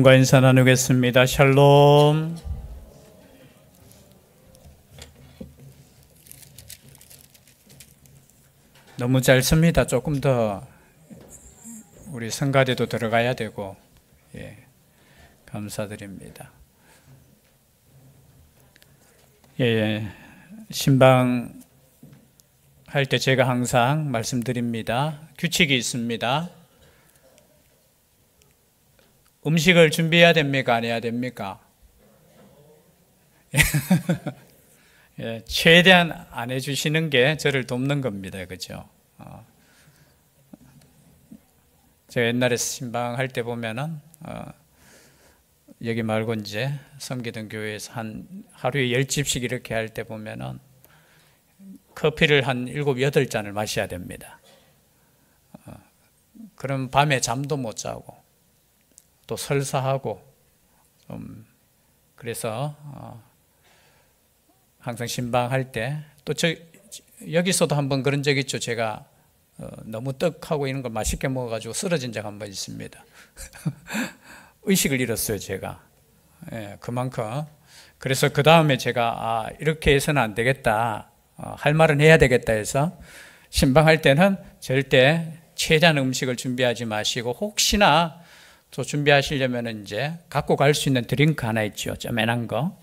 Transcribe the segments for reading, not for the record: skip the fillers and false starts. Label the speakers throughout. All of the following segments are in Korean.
Speaker 1: 과 인사 나누겠습니다. 샬롬. 너무 짧습니다. 조금 더 우리 성가대도 들어가야 되고, 감사드립니다. 신방 할 때 제가 항상 말씀드립니다. 규칙이 있습니다. 음식을 준비해야 됩니까? 안 해야 됩니까? 최대한 안 해주시는 게 저를 돕는 겁니다. 그죠? 제가 옛날에 신방할 때 보면은, 여기 말고 이제 섬기던 교회에서 하루에 10집씩 이렇게 할 때 보면은 커피를 한 7, 8잔을 마셔야 됩니다. 그럼 밤에 잠도 못 자고 또 설사하고 그래서 항상 신방할 때 또 여기서도 한번 그런 적 있죠. 제가 너무 떡하고 이런 거 맛있게 먹어가지고 쓰러진 적 한번 있습니다. 의식을 잃었어요, 제가. 그만큼. 그래서 그 다음에 제가 이렇게 해서는 안 되겠다. 할 말은 해야 되겠다 해서 신방할 때는 절대 최대한 음식을 준비하지 마시고 혹시나 또 준비하시려면 이제 갖고 갈 수 있는 드링크 하나 있죠. 쪼매난 거.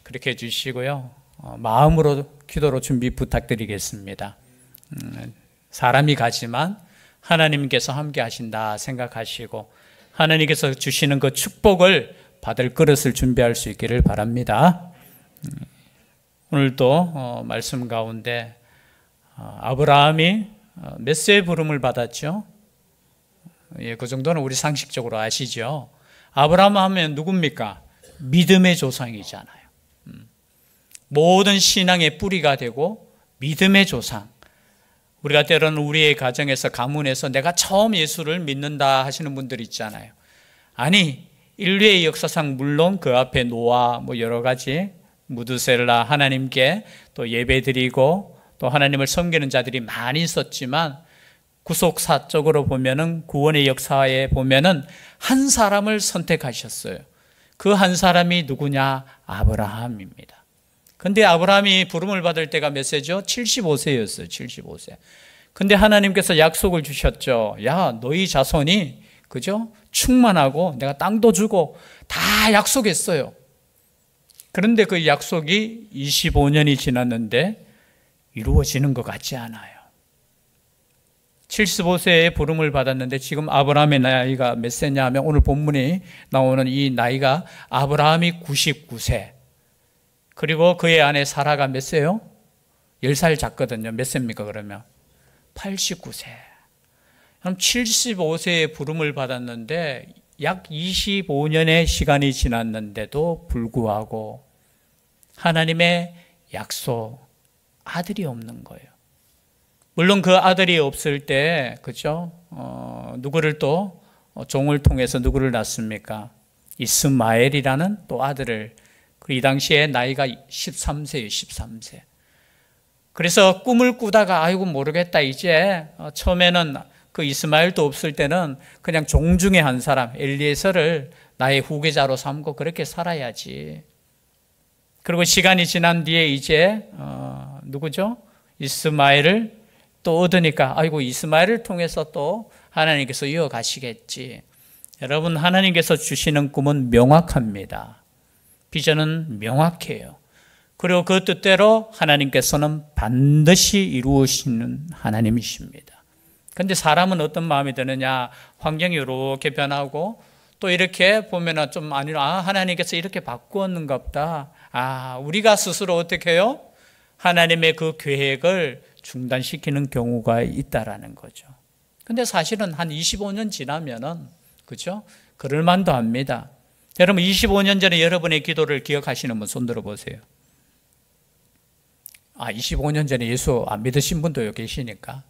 Speaker 1: 그렇게 해주시고요. 마음으로 기도로 준비 부탁드리겠습니다. 사람이 가지만 하나님께서 함께 하신다 생각하시고 하나님께서 주시는 그 축복을 받을 그릇을 준비할 수 있기를 바랍니다. 오늘도 말씀 가운데 아브라함이 메시의 부름을 받았죠. 그 정도는 우리 상식적으로 아시죠. 아브라함 하면 누굽니까? 믿음의 조상이잖아요. 모든 신앙의 뿌리가 되고 믿음의 조상. 우리가 때로는 우리의 가정에서 가문에서 내가 처음 예수를 믿는다 하시는 분들 있잖아요. 아니, 인류의 역사상 물론 그 앞에 노아 여러 가지 무드셀라 하나님께 또 예배드리고 또 하나님을 섬기는 자들이 많이 있었지만 구속사적으로 보면은 구원의 역사에 보면은 한 사람을 선택하셨어요. 그 한 사람이 누구냐? 아브라함입니다. 근데 아브라함이 부름을 받을 때가 몇 세죠? 75세였어요. 75세. 근데 하나님께서 약속을 주셨죠. 야, 너희 자손이 그죠? 충만하고 내가 땅도 주고 다 약속했어요. 그런데 그 약속이 25년이 지났는데 이루어지는 것 같지 않아요. 75세에 부름을 받았는데 지금 아브라함의 나이가 몇 세냐 하면 오늘 본문이 나오는 이 나이가 아브라함이 99세. 그리고 그의 아내 사라가 몇 세요? 10살 작거든요. 몇 세입니까 그러면? 89세. 그럼 75세에 부름을 받았는데 약 25년의 시간이 지났는데도 불구하고 하나님의 약속, 아들이 없는 거예요. 물론 그 아들이 없을 때, 그죠? 누구를 또 종을 통해서 누구를 낳습니까? 이스마엘이라는 또 아들을, 이 당시에 나이가 13세예요, 13세. 그래서 꿈을 꾸다가, 아이고, 모르겠다, 이제. 처음에는 그 이스마엘도 없을 때는 그냥 종 중에 한 사람, 엘리에서를 나의 후계자로 삼고 그렇게 살아야지. 그리고 시간이 지난 뒤에 이제, 누구죠? 이스마엘을 또 얻으니까 아이고 이스마엘을 통해서 또 하나님께서 이어가시겠지. 여러분 하나님께서 주시는 꿈은 명확합니다. 비전은 명확해요. 그리고 그 뜻대로 하나님께서는 반드시 이루시는 하나님이십니다. 그런데 사람은 어떤 마음이 드느냐? 환경이 이렇게 변하고 또 이렇게 보면 좀 하나님께서 이렇게 바꾸었는가 보다. 우리가 스스로 어떻게 해요? 하나님의 그 계획을 중단시키는 경우가 있다라는 거죠. 근데 사실은 한 25년 지나면은, 그죠? 그럴 만도 합니다. 여러분, 25년 전에 여러분의 기도를 기억하시는 분 손 들어보세요. 25년 전에 예수 안 믿으신 분도 여기 계시니까.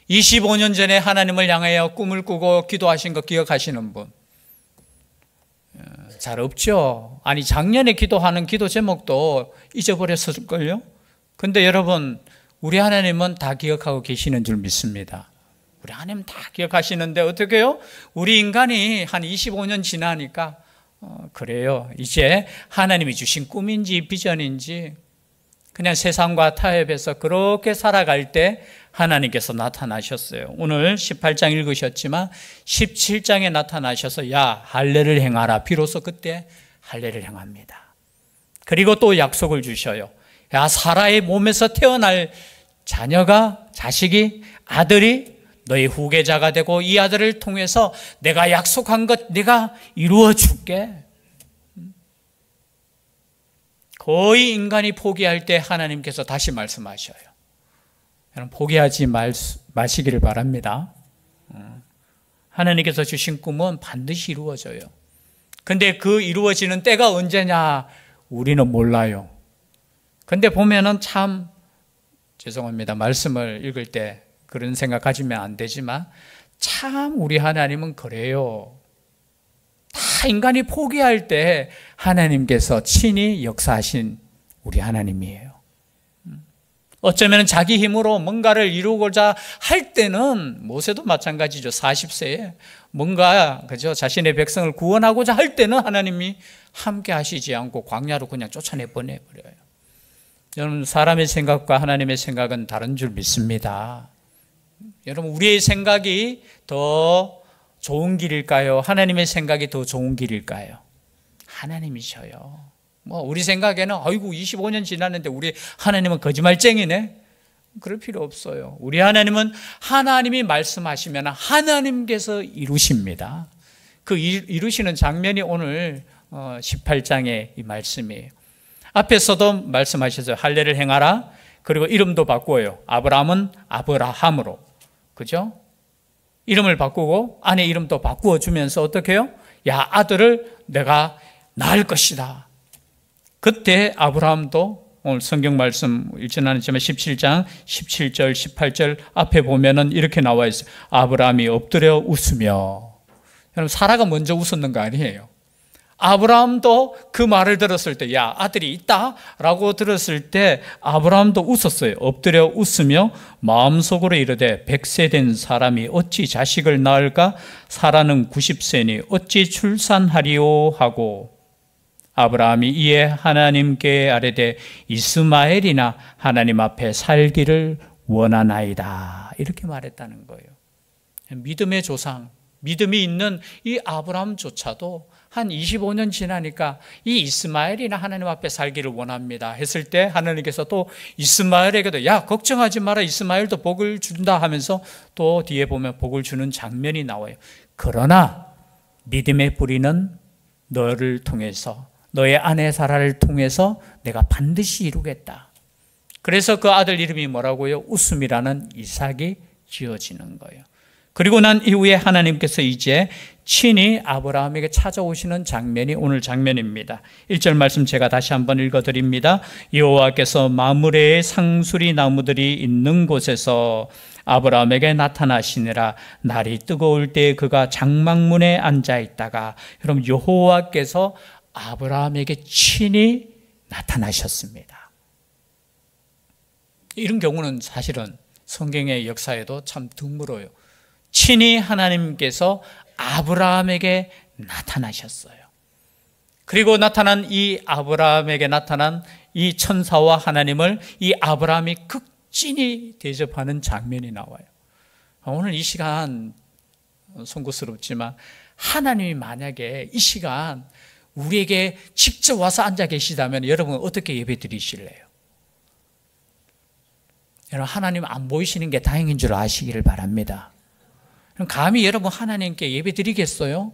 Speaker 1: 25년 전에 하나님을 향하여 꿈을 꾸고 기도하신 거 기억하시는 분. 잘 없죠? 아니, 작년에 기도하는 기도 제목도 잊어버렸을걸요? 근데 여러분, 우리 하나님은 다 기억하고 계시는 줄 믿습니다. 우리 하나님 다 기억하시는데 어떻게 해요? 우리 인간이 한 25년 지나니까 그래요. 이제 하나님이 주신 꿈인지 비전인지 그냥 세상과 타협해서 그렇게 살아갈 때 하나님께서 나타나셨어요. 오늘 18장 읽으셨지만 17장에 나타나셔서 야 할례를 행하라. 비로소 그때 할례를 행합니다. 그리고 또 약속을 주셔요. 야 사라의 몸에서 태어날 자식이 아들이 너의 후계자가 되고 이 아들을 통해서 내가 약속한 것 내가 이루어 줄게. 거의 인간이 포기할 때 하나님께서 다시 말씀하셔요. 여러분 포기하지 마시기를 바랍니다. 하나님께서 주신 꿈은 반드시 이루어져요. 근데 그 이루어지는 때가 언제냐 우리는 몰라요. 근데 보면은 참 죄송합니다. 말씀을 읽을 때 그런 생각 가지면 안 되지만 참 우리 하나님은 그래요. 다 인간이 포기할 때 하나님께서 친히 역사하신 우리 하나님이에요. 어쩌면 자기 힘으로 뭔가를 이루고자 할 때는 모세도 마찬가지죠. 40세에 뭔가 그죠 자신의 백성을 구원하고자 할 때는 하나님이 함께 하시지 않고 광야로 그냥 쫓아내 보내버려요. 여러분 사람의 생각과 하나님의 생각은 다른 줄 믿습니다. 여러분 우리의 생각이 더 좋은 길일까요? 하나님의 생각이 더 좋은 길일까요? 하나님이셔요. 우리 생각에는 아이고 25년 지났는데 우리 하나님은 거짓말쟁이네. 그럴 필요 없어요. 우리 하나님은 하나님이 말씀하시면 하나님께서 이루십니다. 그 이루시는 장면이 오늘 18장의 이 말씀이에요. 앞에서도 말씀하셨어요. 할례를 행하라. 그리고 이름도 바꾸어요. 아브라함은 아브라함으로. 그죠? 이름을 바꾸고 아내 이름도 바꾸어 주면서 어떻게 해요? 야 아들을 내가 낳을 것이다. 그때 아브라함도 오늘 성경 말씀 읽지는 않았지만 17장 17절 18절 앞에 보면은 이렇게 나와 있어요. 아브라함이 엎드려 웃으며. 여러분 사라가 먼저 웃었는 거 아니에요. 아브라함도 그 말을 들었을 때 야 아들이 있다 라고 들었을 때 아브라함도 웃었어요. 엎드려 웃으며 마음속으로 이르되 100세 된 사람이 어찌 자식을 낳을까? 사라는 90세니 어찌 출산하리오 하고 아브라함이 이에 하나님께 아뢰되 이스마엘이나 하나님 앞에 살기를 원하나이다 이렇게 말했다는 거예요. 믿음의 조상, 믿음이 있는 이 아브라함조차도 한 25년 지나니까 이 이스마엘이나 하나님 앞에 살기를 원합니다 했을 때 하나님께서 또 이스마엘에게도 야 걱정하지 마라 이스마엘도 복을 준다 하면서 또 뒤에 보면 복을 주는 장면이 나와요. 그러나 믿음의 뿌리는 너를 통해서 너의 아내 사라를 통해서 내가 반드시 이루겠다. 그래서 그 아들 이름이 뭐라고요? 웃음이라는 이삭이 지어지는 거예요. 그리고 난 이후에 하나님께서 이제 친히 아브라함에게 찾아오시는 장면이 오늘 장면입니다. 1절 말씀 제가 다시 한번 읽어드립니다. 여호와께서 마므레의 상수리 나무들이 있는 곳에서 아브라함에게 나타나시니라. 날이 뜨거울 때 그가 장막문에 앉아 있다가 여러분 여호와께서 아브라함에게 친히 나타나셨습니다. 이런 경우는 사실은 성경의 역사에도 참 드물어요. 친히 하나님께서 아브라함에게 나타나셨어요. 그리고 나타난 이 아브라함에게 나타난 이 천사와 하나님을 이 아브라함이 극진히 대접하는 장면이 나와요. 오늘 이 시간 송구스럽지만 하나님이 만약에 이 시간 우리에게 직접 와서 앉아 계시다면 여러분 어떻게 예배 드리실래요? 여러분 하나님 안 보이시는 게 다행인 줄 아시기를 바랍니다. 그럼 감히 여러분 하나님께 예배 드리겠어요?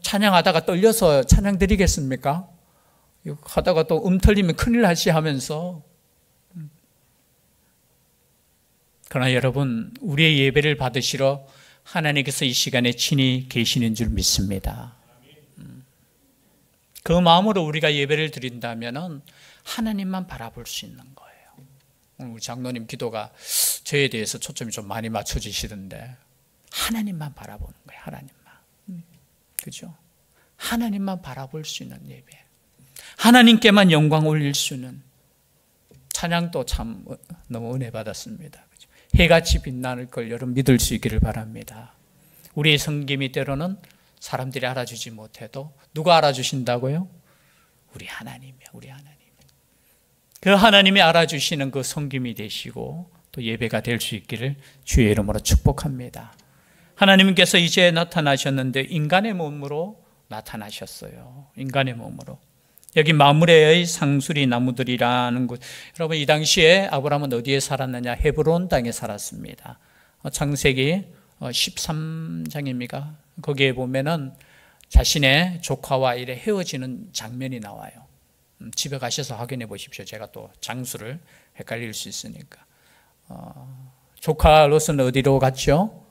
Speaker 1: 찬양하다가 떨려서 찬양 드리겠습니까? 하다가 또 틀리면 큰일 나시 하면서. 그러나 여러분 우리의 예배를 받으시러 하나님께서 이 시간에 친히 계시는 줄 믿습니다. 그 마음으로 우리가 예배를 드린다면 하나님만 바라볼 수 있는 거예요. 오늘 우리 장로님 기도가 저에 대해서 초점이 좀 많이 맞춰지시던데 하나님만 바라보는 거예요. 하나님만. 그죠? 하나님만 바라볼 수 있는 예배. 하나님께만 영광 올릴 수 있는 찬양도 참 너무 은혜 받았습니다. 그죠? 해같이 빛나는 걸 여러분 믿을 수 있기를 바랍니다. 우리의 섬김이 때로는 사람들이 알아주지 못해도 누가 알아주신다고요? 우리 하나님이요, 우리 하나님. 그 하나님이 알아주시는 그 섬김이 되시고 또 예배가 될 수 있기를 주의 이름으로 축복합니다. 하나님께서 이제 나타나셨는데 인간의 몸으로 나타나셨어요. 인간의 몸으로. 여기 마므레의 상수리 나무들이라는 곳. 여러분 이 당시에 아브라함은 어디에 살았느냐? 헤브론 땅에 살았습니다. 창세기 13장입니까? 거기에 보면은 자신의 조카와 이래 헤어지는 장면이 나와요. 집에 가셔서 확인해 보십시오. 제가 또 장수를 헷갈릴 수 있으니까. 조카 롯은 어디로 갔죠?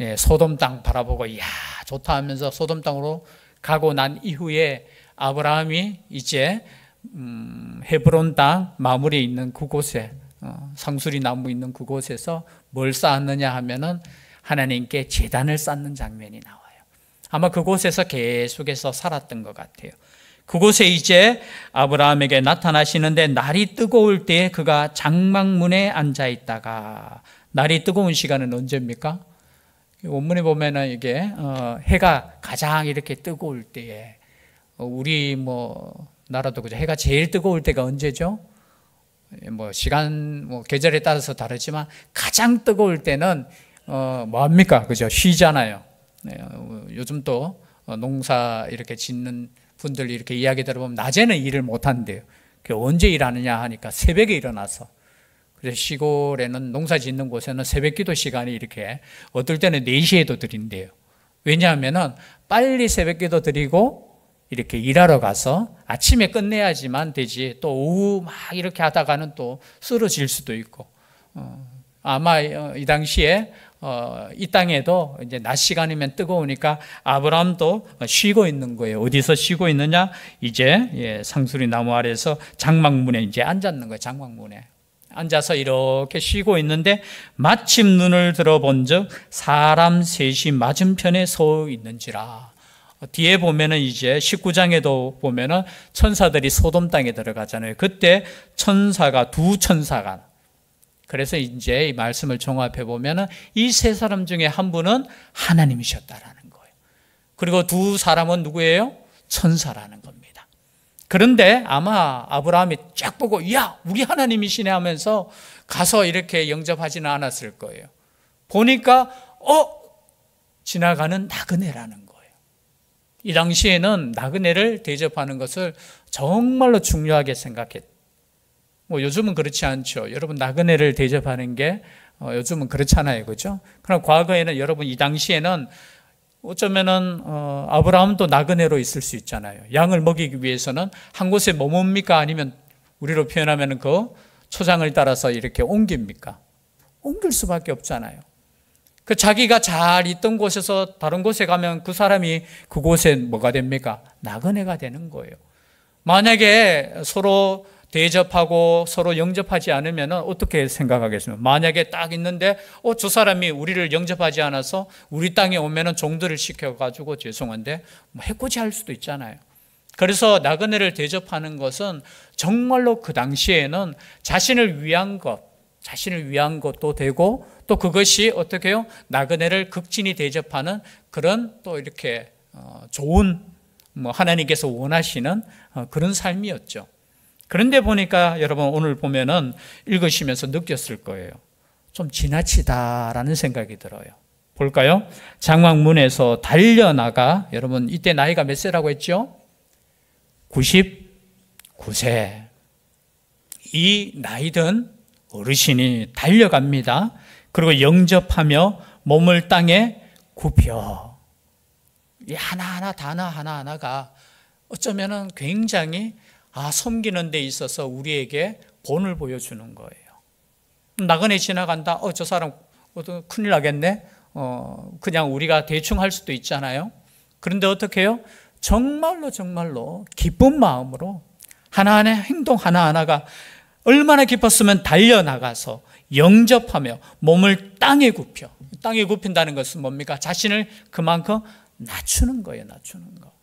Speaker 1: 예, 소돔 땅 바라보고 이야 좋다 하면서 소돔 땅으로 가고 난 이후에 아브라함이 이제 헤브론 땅 마무리에 있는 그곳에 상수리 나무 있는 그곳에서 뭘 쌓았느냐 하면은 하나님께 제단을 쌓는 장면이 나와요. 아마 그곳에서 계속해서 살았던 것 같아요. 그곳에 이제 아브라함에게 나타나시는데 날이 뜨거울 때에 그가 장막문에 앉아 있다가, 날이 뜨거운 시간은 언제입니까? 원문에 보면은 이게 해가 가장 이렇게 뜨거울 때에, 우리 뭐 나라도 그죠, 해가 제일 뜨거울 때가 언제죠? 뭐 시간 뭐 계절에 따라서 다르지만 가장 뜨거울 때는 뭐합니까? 그죠? 쉬잖아요. 네, 요즘 또 농사 이렇게 짓는 분들 이렇게 이야기 들어보면 낮에는 일을 못 한대요. 언제 일하느냐 하니까 새벽에 일어나서. 그래서 시골에는 농사 짓는 곳에는 새벽 기도 시간이 이렇게 어떨 때는 4시에도 드린대요. 왜냐하면은 빨리 새벽 기도 드리고 이렇게 일하러 가서 아침에 끝내야지만 되지, 또 오후 막 이렇게 하다가는 또 쓰러질 수도 있고, 아마 이 당시에 이 땅에도 이제 낮 시간이면 뜨거우니까 아브라함도 쉬고 있는 거예요. 어디서 쉬고 있느냐? 이제 상수리 나무 아래서 장막문에 이제 앉았는 거예요. 장막문에 앉아서 이렇게 쉬고 있는데 마침 눈을 들어본즉 사람 셋이 맞은편에 서 있는지라. 뒤에 보면은 이제 19장에도 보면은 천사들이 소돔 땅에 들어가잖아요. 그때 천사가 두 천사가, 그래서 이제 이 말씀을 종합해 보면은 이 세 사람 중에 한 분은 하나님이셨다라는 거예요. 그리고 두 사람은 누구예요? 천사라는 겁니다. 그런데 아마 아브라함이 쫙 보고 야 우리 하나님이시네 하면서 가서 이렇게 영접하지는 않았을 거예요. 보니까 지나가는 나그네라는 거예요. 이 당시에는 나그네를 대접하는 것을 정말로 중요하게 생각했어요. 뭐 요즘은 그렇지 않죠. 여러분 나그네를 대접하는 게 요즘은 그렇잖아요, 그렇죠? 그럼 과거에는 여러분 이 당시에는 어쩌면은 아브라함도 나그네로 있을 수 있잖아요. 양을 먹이기 위해서는 한 곳에 머뭅니까? 아니면 우리로 표현하면은 그 초장을 따라서 이렇게 옮깁니까? 옮길 수밖에 없잖아요. 그 자기가 잘 있던 곳에서 다른 곳에 가면 그 사람이 그곳에 뭐가 됩니까? 나그네가 되는 거예요. 만약에 서로 대접하고 서로 영접하지 않으면 어떻게 생각하겠습니까? 만약에 딱 있는데 저 사람이 우리를 영접하지 않아서 우리 땅에 오면 종들을 시켜가지고 죄송한데 해코지할 수도 있잖아요. 그래서 나그네를 대접하는 것은 정말로 그 당시에는 자신을 위한 것도 되고, 또 그것이 어떻게 해요? 나그네를 극진히 대접하는 그런 또 이렇게 좋은 하나님께서 원하시는 그런 삶이었죠. 그런데 보니까 여러분 오늘 보면은 읽으시면서 느꼈을 거예요. 좀 지나치다라는 생각이 들어요. 볼까요? 장막문에서 달려나가, 여러분 이때 나이가 몇 세라고 했죠? 99세. 이 나이든 어르신이 달려갑니다. 그리고 영접하며 몸을 땅에 굽혀. 이 하나하나 단어 하나하나가 어쩌면은 굉장히 섬기는 데 있어서 우리에게 본을 보여주는 거예요. 나그네 지나간다. 저 사람 큰일 나겠네. 그냥 우리가 대충 할 수도 있잖아요. 그런데 어떻게 해요? 정말로 기쁜 마음으로 하나하나 행동 하나하나가 얼마나 기뻤으면 달려나가서 영접하며 몸을 땅에 굽혀. 땅에 굽힌다는 것은 뭡니까? 자신을 그만큼 낮추는 거예요. 낮추는 거.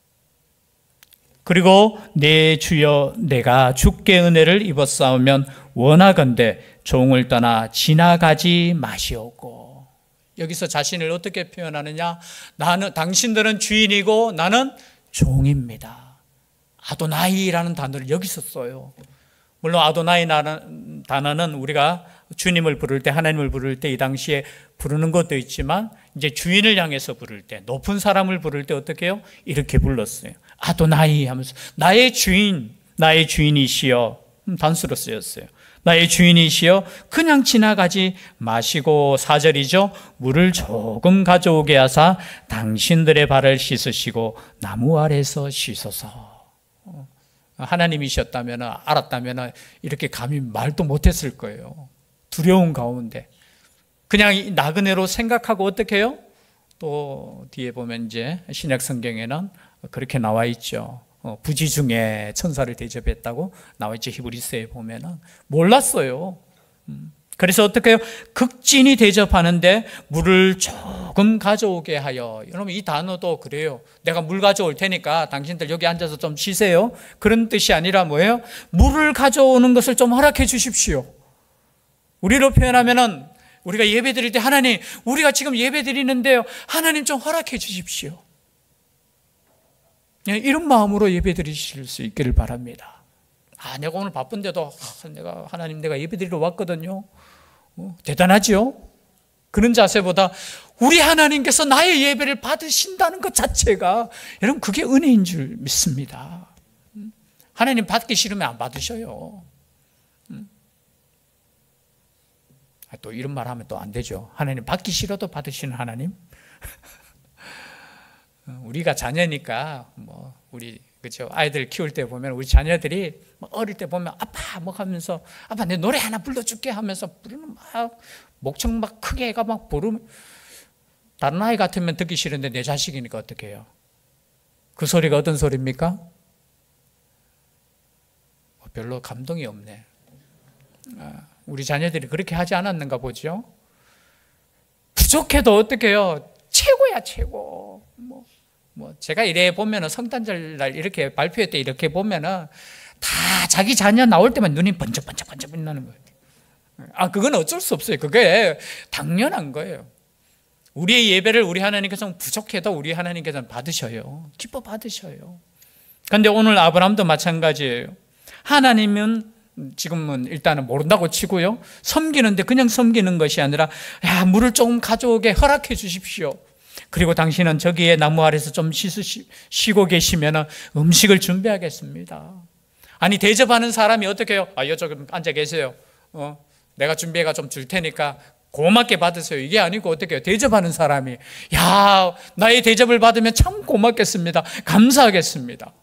Speaker 1: 그리고 내 주여 내가 주께 은혜를 입었사오면 원하건대 종을 떠나 지나가지 마시오고. 여기서 자신을 어떻게 표현하느냐? 당신들은 주인이고 나는 종입니다. 아도나이라는 단어를 여기서 써요. 물론 아도나이라는 단어는 우리가 주님을 부를 때, 하나님을 부를 때 이 당시에 부르는 것도 있지만 이제 주인을 향해서 부를 때, 높은 사람을 부를 때 어떻게 해요? 이렇게 불렀어요. 아도나이 하면서 나의 주인, 나의 주인이시여. 단수로 쓰였어요. 나의 주인이시여 그냥 지나가지 마시고, 4절이죠. 물을 조금 가져오게 하사 당신들의 발을 씻으시고 나무 아래서 씻어서. 하나님이셨다면, 알았다면 이렇게 감히 말도 못했을 거예요. 두려운 가운데 그냥 나그네로 생각하고 어떻게 해요? 또 뒤에 보면 이제 신약 성경에는 그렇게 나와 있죠. 부지 중에 천사를 대접했다고 나와 있죠. 히브리서에 보면은. 몰랐어요. 그래서 어떻게 해요? 극진히 대접하는데 물을 조금 가져오게 하여. 여러분 이 단어도 그래요. 내가 물 가져올 테니까 당신들 여기 앉아서 좀 쉬세요. 그런 뜻이 아니라 뭐예요? 물을 가져오는 것을 좀 허락해 주십시오. 우리로 표현하면은 우리가 예배 드릴 때 하나님, 우리가 지금 예배 드리는데요. 하나님 좀 허락해 주십시오. 이런 마음으로 예배 드리실 수 있기를 바랍니다. 내가 오늘 바쁜데도 내가 하나님 내가 예배 드리러 왔거든요. 대단하죠? 그런 자세보다 우리 하나님께서 나의 예배를 받으신다는 것 자체가 여러분 그게 은혜인 줄 믿습니다. 하나님 받기 싫으면 안 받으셔요. 또 이런 말 하면 또 안 되죠. 하나님 받기 싫어도 받으시는 하나님. 우리가 자녀니까 우리 그렇죠. 아이들 키울 때 보면 우리 자녀들이 어릴 때 보면 아빠 하면서 아빠 내 노래 하나 불러줄게 하면서 부르는 막 목청 막 크게 애가 막 부르면 다른 아이 같으면 듣기 싫은데 내 자식이니까 어떻게 해요? 그 소리가 어떤 소리입니까? 별로 감동이 없네. 우리 자녀들이 그렇게 하지 않았는가 보죠. 부족해도 어떻게 해요? 최고야 최고. 제가 이래 보면은 성탄절 날 이렇게 발표회 때 이렇게 보면은 다 자기 자녀 나올 때만 눈이 번쩍번쩍 빛나는 거예요. 그건 어쩔 수 없어요. 그게 당연한 거예요. 우리의 예배를 우리 하나님께서는 부족해도 우리 하나님께서는 받으셔요. 기뻐 받으셔요. 그런데 오늘 아브라함도 마찬가지예요. 하나님은 지금은 일단은 모른다고 치고요. 섬기는데 그냥 섬기는 것이 아니라 물을 조금 가져오게 허락해 주십시오. 그리고 당신은 저기에 나무 아래서 좀 쉬고 계시면 음식을 준비하겠습니다. 아니 대접하는 사람이 어떻게 해요? 여기 앉아 계세요. 내가 준비해가 좀 줄 테니까 고맙게 받으세요. 이게 아니고 어떻게 해요? 대접하는 사람이 나의 대접을 받으면 참 고맙겠습니다. 감사하겠습니다.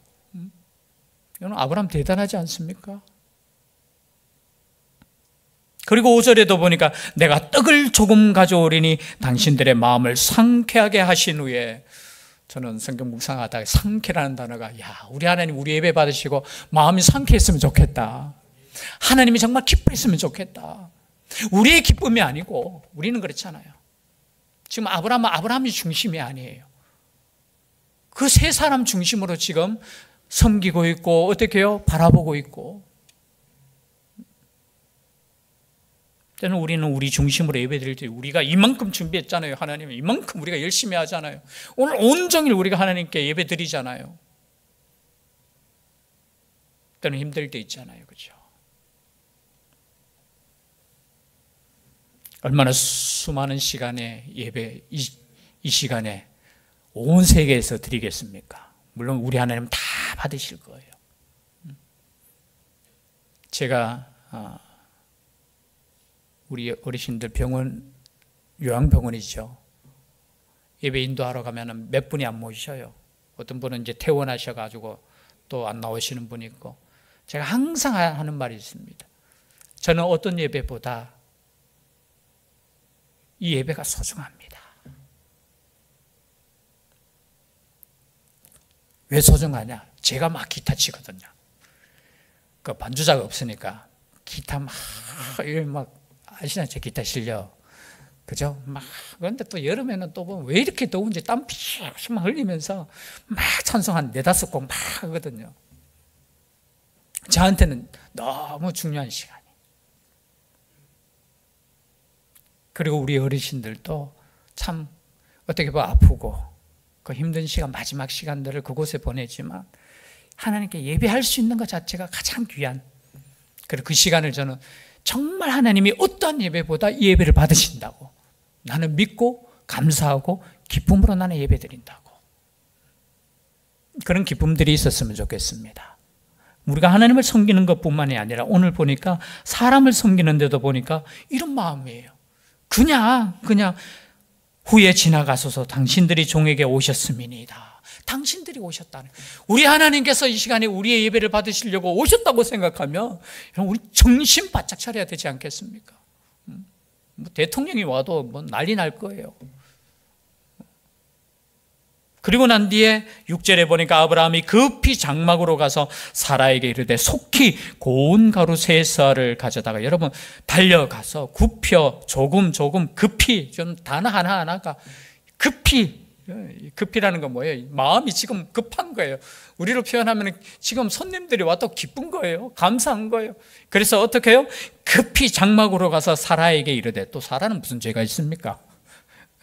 Speaker 1: 여러분 아브라함 대단하지 않습니까? 그리고 5절에도 보니까 내가 떡을 조금 가져오리니 당신들의 마음을 상쾌하게 하신 후에, 저는 성경 묵상하다가 상쾌라는 단어가 우리 하나님 우리 예배 받으시고 마음이 상쾌했으면 좋겠다. 하나님이 정말 기뻐했으면 좋겠다. 우리의 기쁨이 아니고 우리는 그렇잖아요. 지금 아브라함은 아브라함이 중심이 아니에요. 그 세 사람 중심으로 지금 섬기고 있고 어떻게 해요? 바라보고 있고. 때는 우리는 우리 중심으로 예배드릴 때 우리가 이만큼 준비했잖아요. 하나님 이만큼 우리가 열심히 하잖아요. 오늘 온종일 우리가 하나님께 예배드리잖아요. 때는 힘들 때 있잖아요. 그렇죠? 얼마나 수많은 시간의 예배 이 시간에 온 세계에서 드리겠습니까? 물론 우리 하나님 다 받으실 거예요. 제가 우리 어르신들 병원, 요양병원이죠. 예배 인도하러 가면 몇 분이 안 모이셔요. 어떤 분은 이제 퇴원하셔가지고 또 안 나오시는 분이 있고. 제가 항상 하는 말이 있습니다. 저는 어떤 예배보다 이 예배가 소중합니다. 왜 소중하냐? 제가 막 기타 치거든요. 그 반주자가 없으니까 기타 막 아시나 제 기타 실력 그죠? 막, 그런데 또 여름에는 또 보면 왜 이렇게 더운지 땀 피막 흘리면서 막 찬송 한 4-5곡 막 하거든요. 저한테는 너무 중요한 시간이. 그리고 우리 어르신들도 참 어떻게 보면 아프고 그 힘든 시간, 마지막 시간들을 그곳에 보내지만 하나님께 예배할 수 있는 것 자체가 가장 귀한, 그리고 그 시간을 저는 정말 하나님이 어떠한 예배보다 이 예배를 받으신다고 나는 믿고 감사하고 기쁨으로 나는 예배 드린다고, 그런 기쁨들이 있었으면 좋겠습니다. 우리가 하나님을 섬기는 것뿐만이 아니라 오늘 보니까 사람을 섬기는데도 보니까 이런 마음이에요. 그냥 후에 지나가소서 당신들이 종에게 오셨음이니이다. 당신들이 오셨다는, 우리 하나님께서 이 시간에 우리의 예배를 받으시려고 오셨다고 생각하면 우리 정신 바짝 차려야 되지 않겠습니까? 뭐 대통령이 와도 뭐 난리 날 거예요. 그리고 난 뒤에 6절에 보니까 아브라함이 급히 장막으로 가서 사라에게 이르되 속히 고운 가루 세 쌀을 가져다가, 여러분 달려가서 굽혀 조금 급히, 좀 단어 하나하나가 급히라는 건 뭐예요? 마음이 지금 급한 거예요. 우리로 표현하면 지금 손님들이 와도 기쁜 거예요. 감사한 거예요. 그래서 어떻게 해요? 급히 장막으로 가서 사라에게 이르되, 또 사라는 무슨 죄가 있습니까?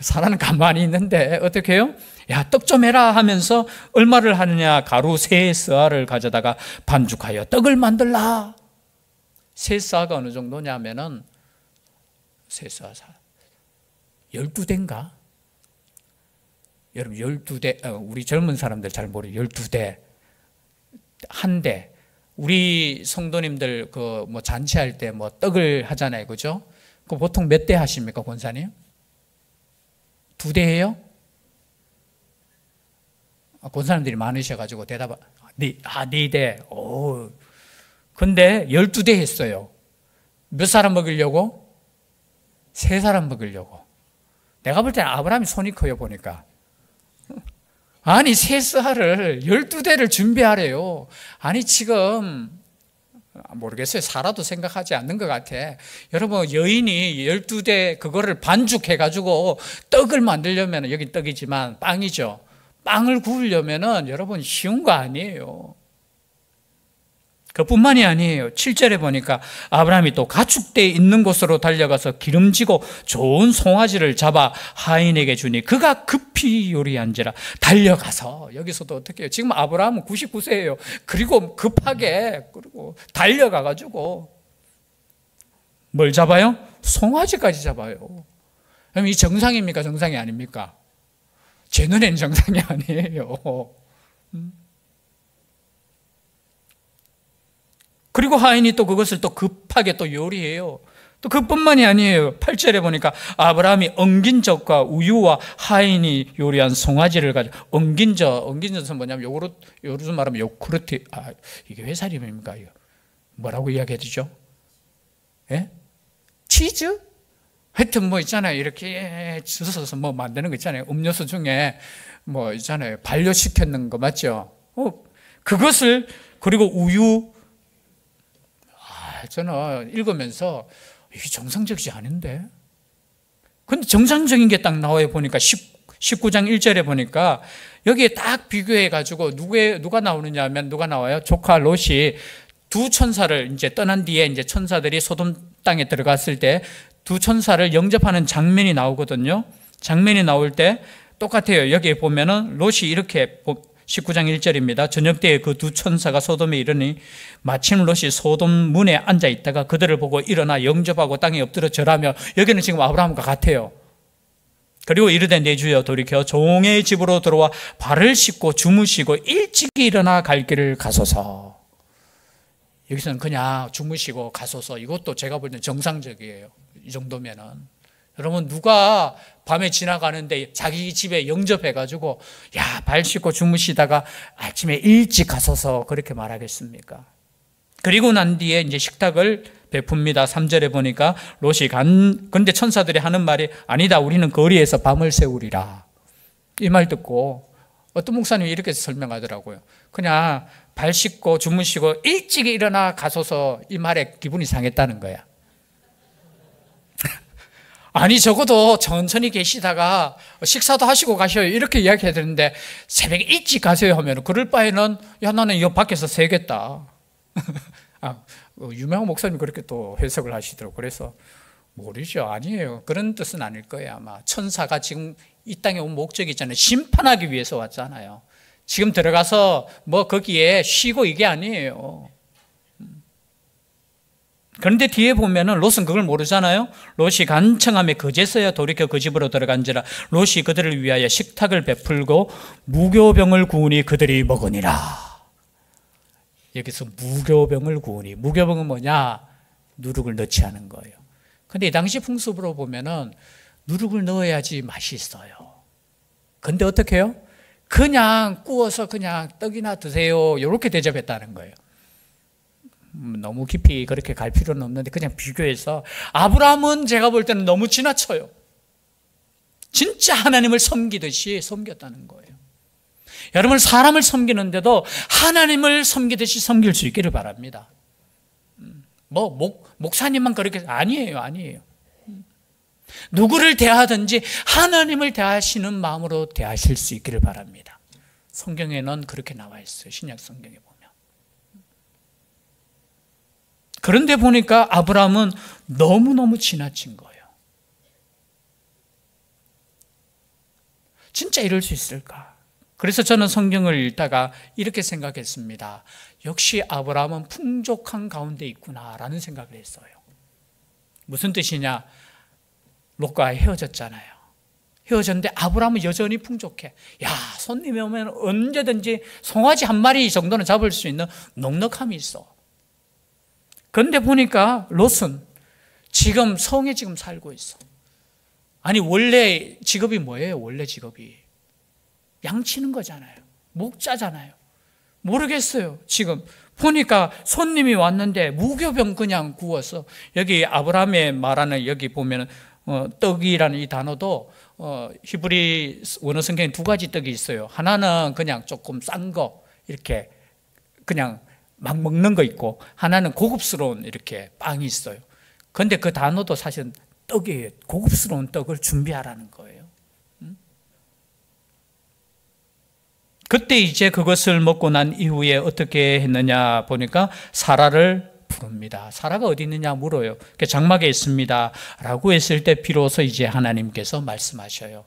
Speaker 1: 사라는 가만히 있는데 어떻게 해요? 야, 떡 좀 해라 하면서 얼마를 하느냐? 가루 3쌀을 가져다가 반죽하여 떡을 만들라. 3쌀가 어느 정도냐면은 3쌀 12대인가? 여러분 12대, 우리 젊은 사람들 잘 모르죠. 12대 한 대. 우리 성도님들 그 뭐 잔치할 때 뭐 떡을 하잖아요, 그죠? 그 보통 몇 대 하십니까, 권사님? 2대예요? 권사님들이 많으셔가지고 대답, 4대. 오. 근데 12대 했어요. 몇 사람 먹이려고? 3사람 먹이려고. 내가 볼 때는 아브라함이 손이 커요, 보니까. 아니, 3쌀을 12대를 준비하래요. 아니, 지금 모르겠어요. 사라도 생각하지 않는 것 같아. 여러분, 여인이 12대 그거를 반죽해가지고 떡을 만들려면, 여긴 떡이지만 빵이죠. 빵을 구우려면은 여러분 쉬운 거 아니에요. 그뿐만이 아니에요. 7절에 보니까 아브라함이 또 가축대 있는 곳으로 달려가서 기름지고 좋은 송아지를 잡아 하인에게 주니 그가 급히 요리한지라. 달려가서, 여기서도 어떻게 해요? 지금 아브라함은 99세예요. 그리고 급하게, 그리고 달려가가지고 뭘 잡아요? 송아지까지 잡아요. 그럼 이 정상입니까? 정상이 아닙니까? 제 눈에는 정상이 아니에요. 그리고 하인이 또 그것을 또 급하게 또 요리해요. 또 그뿐만이 아니에요. 8절에 보니까 아브라함이 엉긴 젖과 우유와 하인이 요리한 송아지를 가지고, 엉긴 젖은 뭐냐면 요즘 말하면 요구르트, 이게 회사 이름입니까? 이거 뭐라고 이야기해야 되죠? 예? 치즈? 하여튼 뭐 있잖아요. 이렇게 주워서 뭐 만드는 거 있잖아요. 음료수 중에 뭐 있잖아요. 발효시켰는 거 맞죠? 그것을, 그리고 우유. 저는 읽으면서 이게 정상적이지 않은데? 근데 정상적인 게 딱 나와요. 보니까 19장 1절에 보니까 여기에 딱 비교해가지고 누가 나오느냐 하면, 누가 나와요? 조카 롯이 두 천사를 이제 떠난 뒤에 이제 천사들이 소돔 땅에 들어갔을 때 두 천사를 영접하는 장면이 나오거든요. 장면이 나올 때 똑같아요. 여기에 보면은 롯이 이렇게, 19장 1절입니다. 저녁 때에 그 두 천사가 소돔에 이르니 마침 롯이 소돔 문에 앉아 있다가 그들을 보고 일어나 영접하고 땅에 엎드려 절하며, 여기는 지금 아브라함과 같아요. 그리고 이르되 내 주여 돌이켜 종의 집으로 들어와 발을 씻고 주무시고 일찍이 일어나 갈 길을 가소서. 여기서는 그냥 주무시고 가소서, 이것도 제가 볼 때는 정상적이에요. 이 정도면은. 여러분, 누가 밤에 지나가는데 자기 집에 영접해가지고 야, 발 씻고 주무시다가 아침에 일찍 가소서 그렇게 말하겠습니까? 그리고 난 뒤에 이제 식탁을 베풉니다. 3절에 보니까 롯이 근데 천사들이 하는 말이 아니다, 우리는 거리에서 밤을 새우리라. 이 말 듣고 어떤 목사님이 이렇게 설명하더라고요. 그냥 발 씻고 주무시고 일찍 일어나 가소서, 이 말에 기분이 상했다는 거야. 아니 적어도 천천히 계시다가 식사도 하시고 가셔요 이렇게 이야기해야 되는데 새벽에 일찍 가세요 하면 그럴 바에는 야 나는 이거 밖에서 새겠다. 유명한 목사님이 그렇게 또 해석을 하시더라고요. 그래서 모르죠. 아니에요. 그런 뜻은 아닐 거예요. 아마 천사가 지금 이 땅에 온 목적이 있잖아요. 심판하기 위해서 왔잖아요. 지금 들어가서 뭐 거기에 쉬고 이게 아니에요. 그런데 뒤에 보면은 롯은 그걸 모르잖아요. 롯이 간청함에 거제서야 돌이켜 그 집으로 들어간지라 롯이 그들을 위하여 식탁을 베풀고 무교병을 구우니 그들이 먹으니라. 여기서 무교병을 구우니, 무교병은 뭐냐? 누룩을 넣지 않은 거예요. 근데 이 당시 풍습으로 보면은 누룩을 넣어야지 맛이 있어요. 근데 어떻게 해요? 그냥 구워서 그냥 떡이나 드세요 이렇게 대접했다는 거예요. 너무 깊이 그렇게 갈 필요는 없는데 그냥 비교해서 아브라함은 제가 볼 때는 너무 지나쳐요. 진짜 하나님을 섬기듯이 섬겼다는 거예요. 여러분 사람을 섬기는데도 하나님을 섬기듯이 섬길 수 있기를 바랍니다. 목사님만 그렇게 아니에요. 누구를 대하든지 하나님을 대하시는 마음으로 대하실 수 있기를 바랍니다. 성경에는 그렇게 나와 있어요. 신약 성경에 보면. 그런데 보니까 아브라함은 너무너무 지나친 거예요. 진짜 이럴 수 있을까? 그래서 저는 성경을 읽다가 이렇게 생각했습니다. 역시 아브라함은 풍족한 가운데 있구나라는 생각을 했어요. 무슨 뜻이냐? 롯과 헤어졌잖아요. 헤어졌는데 아브라함은 여전히 풍족해. 야, 손님이 오면 언제든지 송아지 한 마리 정도는 잡을 수 있는 넉넉함이 있어. 그런데 보니까 롯은 지금 성에 지금 살고 있어. 아니 원래 직업이 뭐예요? 원래 직업이 양치는 거잖아요. 목자잖아요. 모르겠어요. 지금 보니까 손님이 왔는데 무교병 그냥 구워서, 여기 아브라함의 말하는 여기 보면은 떡이라는 이 단어도 히브리 원어 성경에 두 가지 떡이 있어요. 하나는 그냥 조금 싼 거 이렇게 그냥 막 먹는 거 있고, 하나는 고급스러운 이렇게 빵이 있어요. 그런데 그 단어도 사실은 떡이에요. 고급스러운 떡을 준비하라는 거예요. 그때 이제 그것을 먹고 난 이후에 어떻게 했느냐 보니까 사라를 부릅니다. 사라가 어디 있느냐 물어요. 장막에 있습니다 라고 했을 때 비로소 이제 하나님께서 말씀하셔요.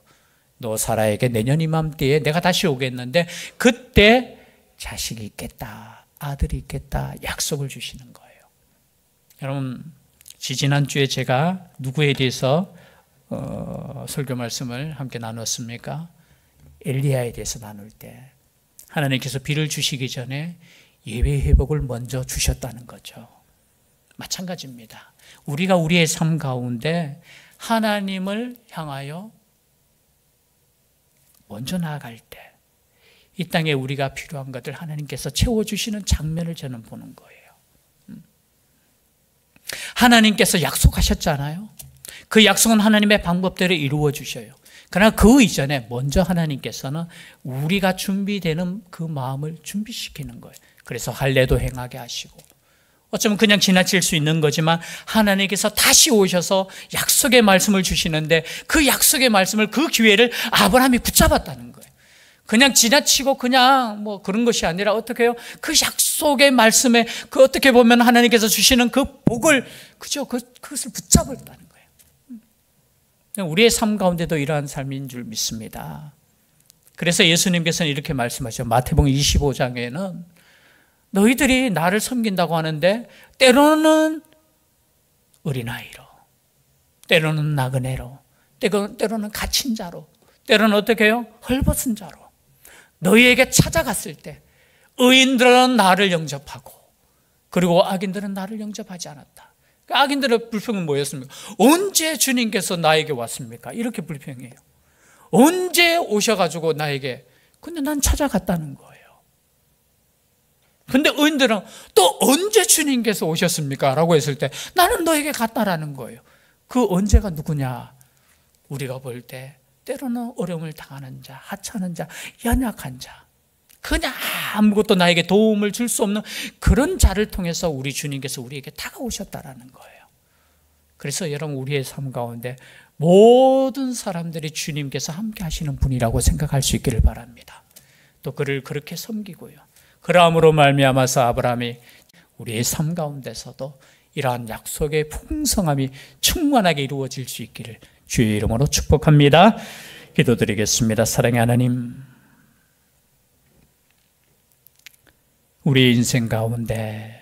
Speaker 1: 너 사라에게 내년 이맘때에 내가 다시 오겠는데 그때 자식이 있겠다, 아들이 있겠다 약속을 주시는 거예요. 여러분 지지난주에 제가 누구에 대해서 설교 말씀을 함께 나눴습니까? 엘리야에 대해서 나눌 때 하나님께서 비를 주시기 전에 예배 회복을 먼저 주셨다는 거죠. 마찬가지입니다. 우리가 우리의 삶 가운데 하나님을 향하여 먼저 나아갈 때 이 땅에 우리가 필요한 것들 하나님께서 채워주시는 장면을 저는 보는 거예요. 하나님께서 약속하셨잖아요. 그 약속은 하나님의 방법대로 이루어 주셔요. 그러나 그 이전에 먼저 하나님께서는 우리가 준비되는 그 마음을 준비시키는 거예요. 그래서 할례도 행하게 하시고, 어쩌면 그냥 지나칠 수 있는 거지만 하나님께서 다시 오셔서 약속의 말씀을 주시는데 그 약속의 말씀을, 그 기회를 아브라함이 붙잡았다는 거예요. 그냥 지나치고 그냥 뭐 그런 것이 아니라 어떻게 해요? 그 약속의 말씀에 그 어떻게 보면 하나님께서 주시는 그 복을 그것을 붙잡았다는 거예요. 우리의 삶 가운데도 이러한 삶인 줄 믿습니다. 그래서 예수님께서는 이렇게 말씀하셔요. 마태복음 25장에는 너희들이 나를 섬긴다고 하는데 때로는 어린아이로, 때로는 나그네로, 때로는 갇힌 자로, 때로는 어떻게 해요? 헐벗은 자로 너희에게 찾아갔을 때 의인들은 나를 영접하고 그리고 악인들은 나를 영접하지 않았다. 악인들의 불평은 뭐였습니까? 언제 주님께서 나에게 왔습니까? 이렇게 불평해요. 언제 오셔가지고 나에게, 근데 난 찾아갔다는 거예요. 근데 의인들은 또 언제 주님께서 오셨습니까? 라고 했을 때 나는 너에게 갔다라는 거예요. 그 언제가 누구냐? 우리가 볼 때 때로는 어려움을 당하는 자, 하찮은 자, 연약한 자, 그냥 아무것도 나에게 도움을 줄 수 없는 그런 자를 통해서 우리 주님께서 우리에게 다가오셨다라는 거예요. 그래서 여러분 우리의 삶 가운데 모든 사람들이 주님께서 함께 하시는 분이라고 생각할 수 있기를 바랍니다. 또 그를 그렇게 섬기고요. 그러함으로 말미암아서 아브라함이 우리의 삶 가운데서도 이러한 약속의 풍성함이 충만하게 이루어질 수 있기를 주의 이름으로 축복합니다. 기도드리겠습니다. 사랑의 하나님, 우리의 인생 가운데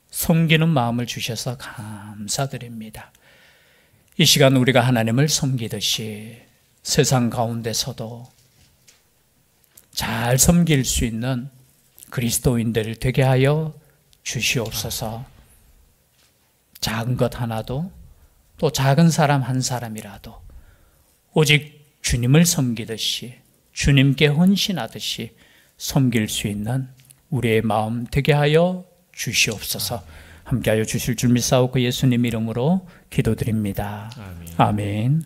Speaker 1: 섬기는 마음을 주셔서 감사드립니다. 이 시간 우리가 하나님을 섬기듯이 세상 가운데서도 잘 섬길 수 있는 그리스도인들 되게 하여 주시옵소서. 작은 것 하나도, 또 작은 사람 한 사람이라도 오직 주님을 섬기듯이, 주님께 헌신하듯이 섬길 수 있는 우리의 마음 되게 하여 주시옵소서. 함께하여 주실 줄 믿사오고 예수님 이름으로 기도드립니다. 아멘.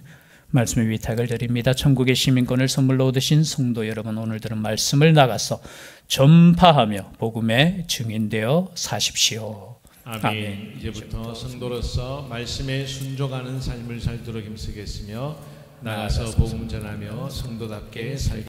Speaker 1: 말씀의 위탁을 드립니다. 천국의 시민권을 선물로 얻으신 성도 여러분, 오늘 들은 말씀을 나가서 전파하며 복음의 증인되어 사십시오.
Speaker 2: 아멘. 이제부터 성도로서 말씀에 순종하는 삶을 살도록 힘쓰겠으며 나가서 복음 전하며 성도답게 살